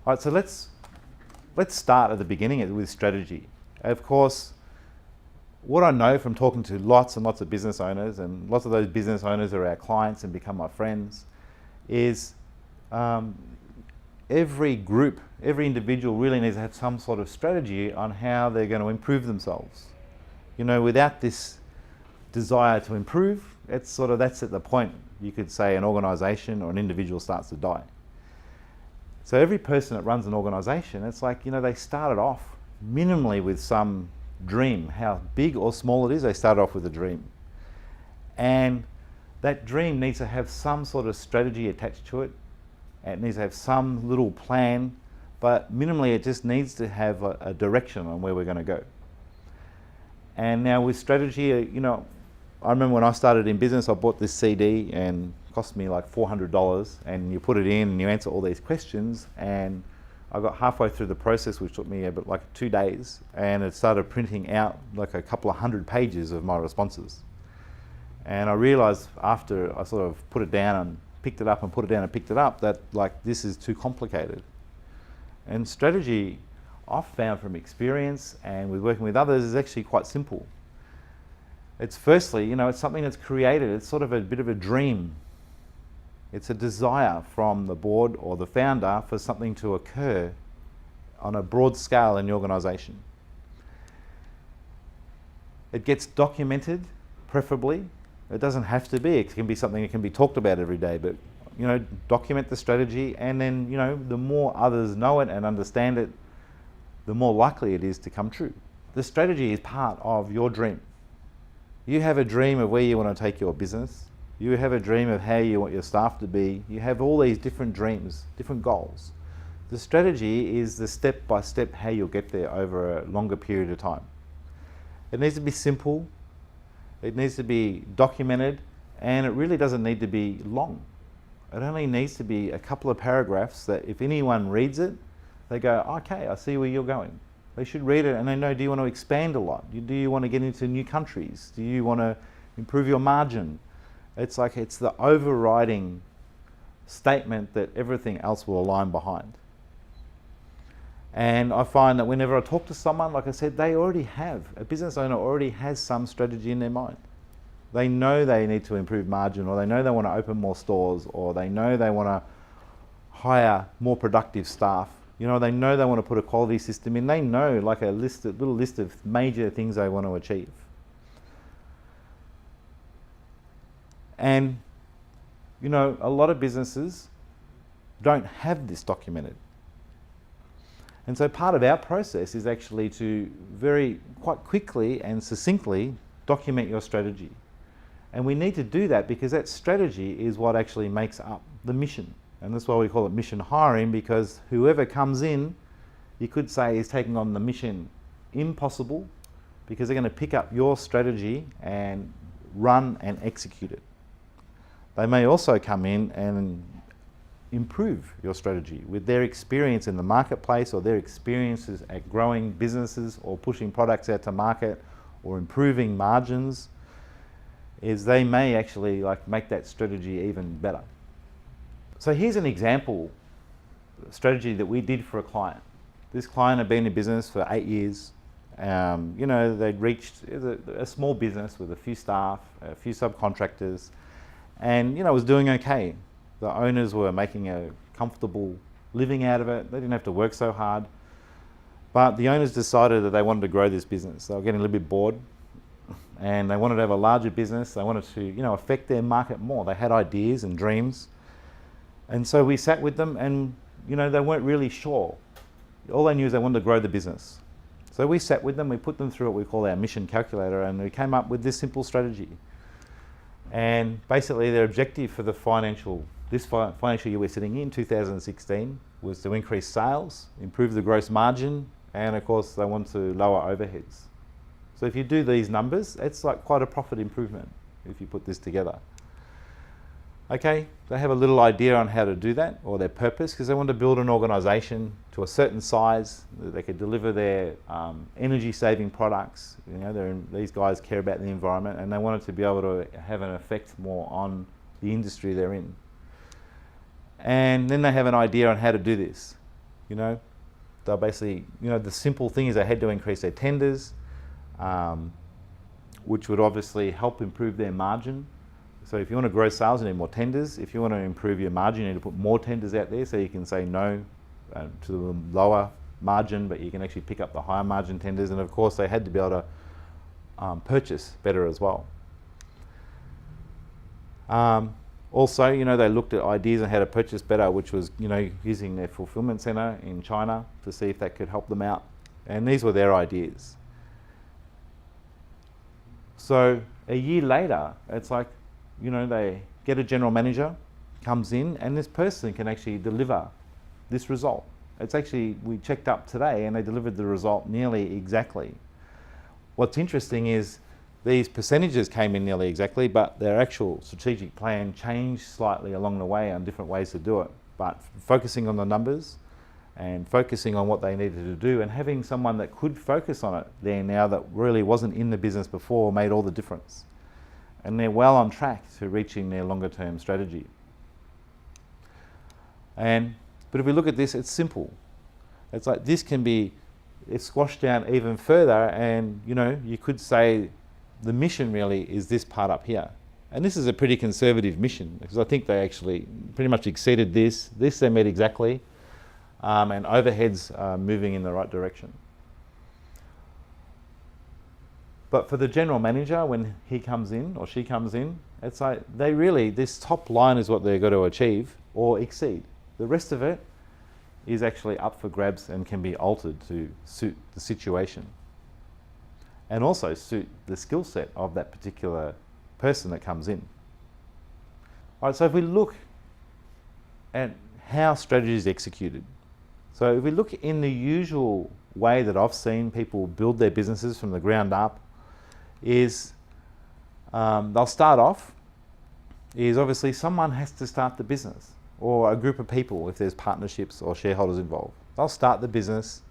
All right, so let's start at the beginning with strategy. Of course, what I know from talking to lots and lots of business owners, and lots of those business owners are our clients and become my friends, is every group, every individual really needs to have some sort of strategy on how they're going to improve themselves. You know, without this desire to improve, that's at the point, you could say, an organisation or an individual starts to die. So every person that runs an organisation, it's like, you know, they started off minimally with some dream. How big or small it is, they start off with a dream. And that dream needs to have some sort of strategy attached to it. It needs to have some little plan, but minimally it just needs to have a direction on where we're going to go. And now with strategy, you know, I remember when I started in business, I bought this CD and it cost me like $400, and you put it in and you answer all these questions, and I got halfway through the process, which took me about like 2 days, and it started printing out like a couple of hundred pages of my responses. And I realized after I sort of put it down and picked it up and put it down and picked it up that like this is too complicated. And strategy, I've found from experience and with working with others, is actually quite simple. It's firstly, you know, it's something that's created. It's sort of a bit of a dream. It's a desire from the board or the founder for something to occur on a broad scale in the organisation. It gets documented, preferably. It doesn't have to be. It can be something that can be talked about every day, but, you know, document the strategy, and then, you know, the more others know it and understand it, the more likely it is to come true. The strategy is part of your dream. You have a dream of where you want to take your business. You have a dream of how you want your staff to be. You have all these different dreams, different goals. The strategy is the step-by-step how you'll get there over a longer period of time. It needs to be simple. It needs to be documented, and it really doesn't need to be long. It only needs to be a couple of paragraphs that if anyone reads it, they go, okay, I see where you're going. They should read it and they know, do you want to expand a lot? Do you want to get into new countries? Do you want to improve your margin? It's like it's the overriding statement that everything else will align behind. And I find that whenever I talk to someone, like I said, a business owner already has some strategy in their mind. They know they need to improve margin, or they know they want to open more stores, or they know they want to hire more productive staff. You know, they know they want to put a quality system in. They know like a little list of major things they want to achieve. And, you know, a lot of businesses don't have this documented. And so part of our process is actually to quite quickly and succinctly document your strategy. And we need to do that because that strategy is what actually makes up the mission. And that's why we call it mission hiring, because whoever comes in, you could say, is taking on the mission impossible, because they're going to pick up your strategy and run and execute it. They may also come in and improve your strategy with their experience in the marketplace, or their experiences at growing businesses or pushing products out to market or improving margins, is they may actually like make that strategy even better. So here's an example strategy that we did for a client. This client had been in business for 8 years. You know, they'd reached a small business with a few staff, a few subcontractors, and, you know, it was doing okay. The owners were making a comfortable living out of it. They didn't have to work so hard. But the owners decided that they wanted to grow this business. They were getting a little bit bored, and they wanted to have a larger business. They wanted to, you know, affect their market more. They had ideas and dreams. And so we sat with them, and, you know, they weren't really sure. All they knew is they wanted to grow the business. So we sat with them, we put them through what we call our mission calculator, and we came up with this simple strategy. And basically their objective for this financial year we're sitting in, 2016, was to increase sales, improve the gross margin, and of course they want to lower overheads. So if you do these numbers, it's like quite a profit improvement if you put this together. Okay, they have a little idea on how to do that, or their purpose, because they want to build an organisation to a certain size that they could deliver their energy-saving products. You know, these guys care about the environment, and they wanted to be able to have an effect more on the industry they're in. And then they have an idea on how to do this. You know, they'll basically, the simple thing is they had to increase their tenders, which would obviously help improve their margin. So if you want to grow sales, you need more tenders. If you want to improve your margin, you need to put more tenders out there so you can say no to the lower margin, but you can actually pick up the higher margin tenders. And of course, they had to be able to purchase better as well. Also, they looked at ideas on how to purchase better, which was, using their fulfillment center in China to see if that could help them out. And these were their ideas. So a year later, it's like, they get a general manager, comes in, and this person can actually deliver this result. It's actually, we checked up today and they delivered the result nearly exactly. What's interesting is these percentages came in nearly exactly, but their actual strategic plan changed slightly along the way on different ways to do it. But focusing on the numbers and focusing on what they needed to do and having someone that could focus on it there now that really wasn't in the business before made all the difference. And they're well on track to reaching their longer term strategy. But if we look at this, it's simple. It's like this can be, it's squashed down even further, and you could say the mission really is this part up here. And this is a pretty conservative mission, because I think they actually pretty much exceeded this. This they met exactly, and overheads are moving in the right direction. But for the general manager, when he comes in or she comes in, it's like this top line is what they're going to achieve or exceed. The rest of it is actually up for grabs and can be altered to suit the situation and also suit the skill set of that particular person that comes in. All right, so if we look at how strategy is executed, so if we look in the usual way that I've seen people build their businesses from the ground up, is they'll start off, is obviously someone has to start the business, or a group of people if there's partnerships or shareholders involved. They'll start the business,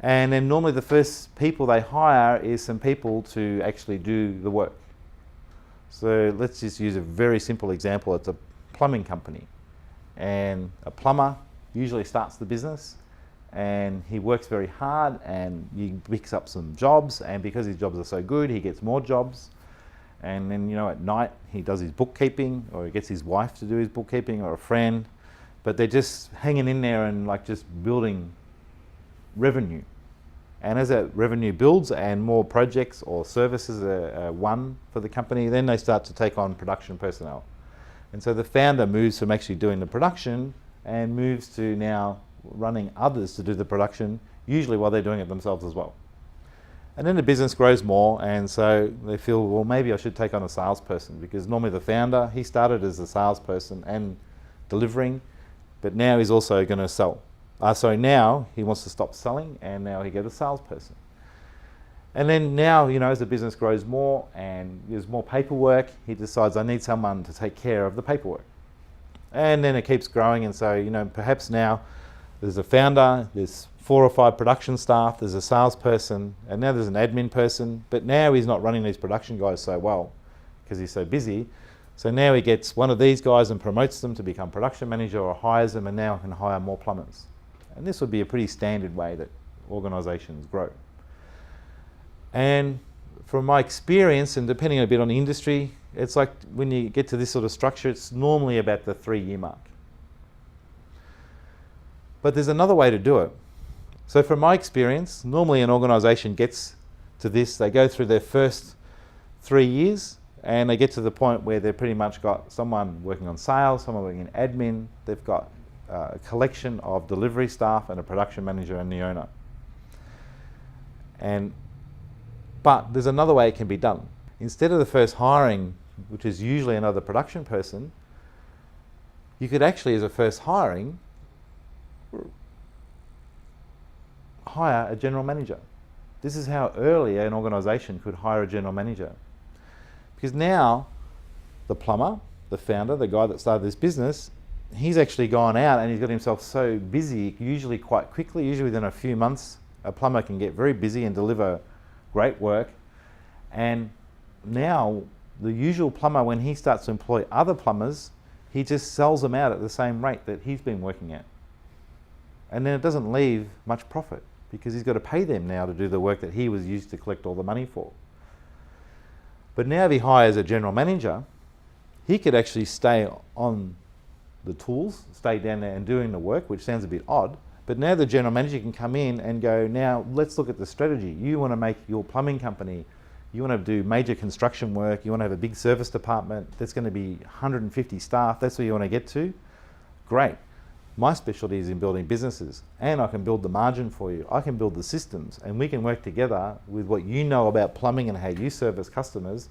and then normally the first people they hire is some people to actually do the work. So let's just use a very simple example. It's a plumbing company, and a plumber usually starts the business, and he works very hard and he picks up some jobs, and because his jobs are so good, he gets more jobs. And then, at night he does his bookkeeping, or he gets his wife to do his bookkeeping, or a friend, but they're just hanging in there and just building revenue. And as that revenue builds and more projects or services are won for the company, then they start to take on production personnel. And so the founder moves from actually doing the production and moves to now running others to do the production, usually while they're doing it themselves as well. And then the business grows more, and so they feel, well, maybe I should take on a salesperson, because normally the founder, he started as a salesperson and delivering, but now he's also going to sell. So now he wants to stop selling, and now he gets a salesperson. And then now, as the business grows more and there's more paperwork, he decides, I need someone to take care of the paperwork. And then it keeps growing, and so, perhaps now there's a founder, there's 4 or 5 production staff, there's a salesperson, and now there's an admin person, but now he's not running these production guys so well because he's so busy. So now he gets one of these guys and promotes them to become production manager, or hires them, and now can hire more plumbers. And this would be a pretty standard way that organisations grow. And from my experience, and depending a bit on the industry, it's like when you get to this sort of structure, it's normally about the 3-year mark. But there's another way to do it. So from my experience, normally an organisation gets to this, they go through their first 3 years, and they get to the point where they've pretty much got someone working on sales, someone working in admin, they've got a collection of delivery staff and a production manager and the owner. But there's another way it can be done. Instead of the first hiring, which is usually another production person, you could actually, as a first hiring, hire a general manager. This is how early an organisation could hire a general manager. Because now the plumber, the founder, the guy that started this business, he's actually gone out and he's got himself so busy, usually quite quickly, usually within a few months, a plumber can get very busy and deliver great work. And now the usual plumber, when he starts to employ other plumbers, he just sells them out at the same rate that he's been working at. and then it doesn't leave much profit because he's got to pay them now to do the work that he was used to collect all the money for. But now if he hires a general manager, he could actually stay on the tools, stay down there and doing the work, which sounds a bit odd. But now the general manager can come in and go, now let's look at the strategy. You want to make your plumbing company, you want to do major construction work, you want to have a big service department, that's going to be 150 staff, that's where you want to get to. Great. My specialty is in building businesses, and I can build the margin for you. I can build the systems, and we can work together with what you know about plumbing and how you service customers,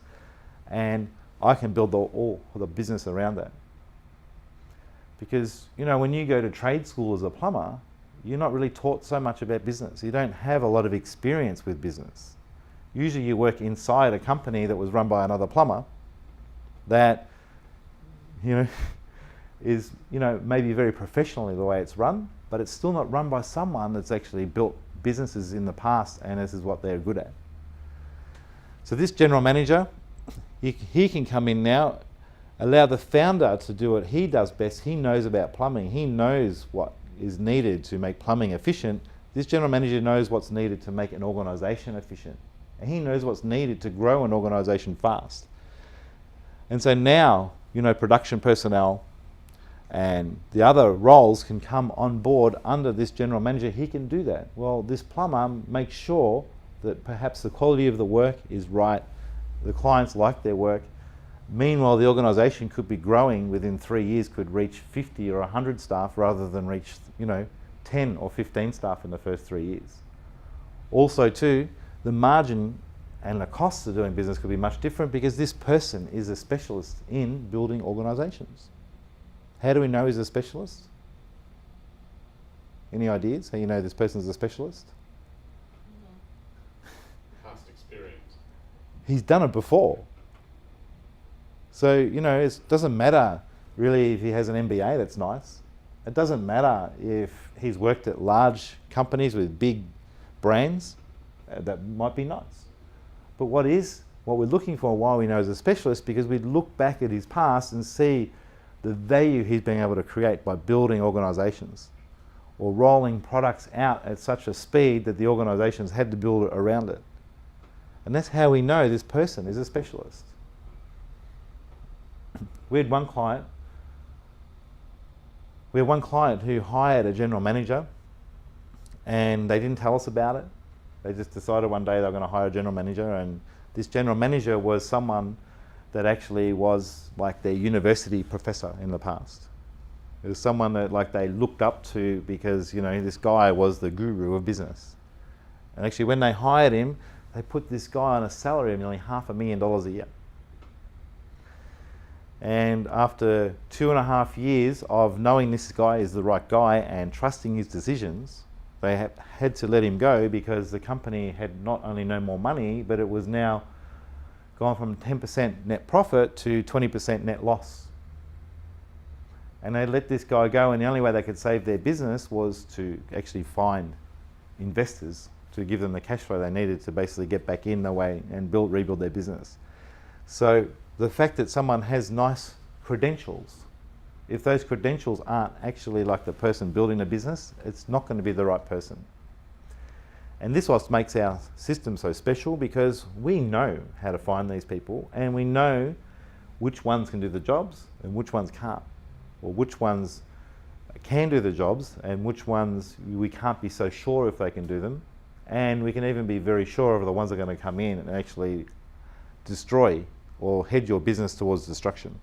and I can build all the business around that. Because, you know, when you go to trade school as a plumber, you're not really taught so much about business. You don't have a lot of experience with business. Usually you work inside a company that was run by another plumber that, you know, is, you know, maybe very professionally the way it's run, but it's still not run by someone that's actually built businesses in the past and this is what they're good at. So this general manager, he can come in now, allow the founder to do what he does best. He knows about plumbing. He knows what is needed to make plumbing efficient. This general manager knows what's needed to make an organisation efficient. And he knows what's needed to grow an organisation fast. And so now, you know, production personnel and the other roles can come on board under this general manager. He can do that. Well, this plumber makes sure that perhaps the quality of the work is right, the clients like their work. Meanwhile, the organisation could be growing within 3 years, could reach 50 or 100 staff rather than reach, you know, 10 or 15 staff in the first 3 years. Also too, the margin and the costs of doing business could be much different because this person is a specialist in building organisations. How do we know he's a specialist? Any ideas how you know this person is a specialist? Past experience. He's done it before. So, you know, it doesn't matter really if he has an MBA, that's nice. It doesn't matter if he's worked at large companies with big brands, that might be nice. But what we're looking for, why we know he's a specialist, because we look back at his past and see the value he's been able to create by building organisations or rolling products out at such a speed that the organisations had to build around it. And that's how we know this person is a specialist. We had one client who hired a general manager and they didn't tell us about it. They just decided one day they were going to hire a general manager, and this general manager was someone that actually was like their university professor in the past. It was someone that like they looked up to because, you know, this guy was the guru of business. And actually when they hired him, they put this guy on a salary of nearly $500,000 a year. And after 2.5 years of knowing this guy is the right guy and trusting his decisions, they had to let him go because the company had not only no more money, but it was now gone from 10% net profit to 20% net loss. And they let this guy go, and the only way they could save their business was to actually find investors to give them the cash flow they needed to basically get back in the way and rebuild their business. So the fact that someone has nice credentials, if those credentials aren't actually like the person building the business, it's not going to be the right person. And this is what makes our system so special, because we know how to find these people and we know which ones can do the jobs and which ones can't, or which ones can do the jobs and which ones we can't be so sure if they can do them. And we can even be very sure of the ones that are going to come in and actually destroy or head your business towards destruction.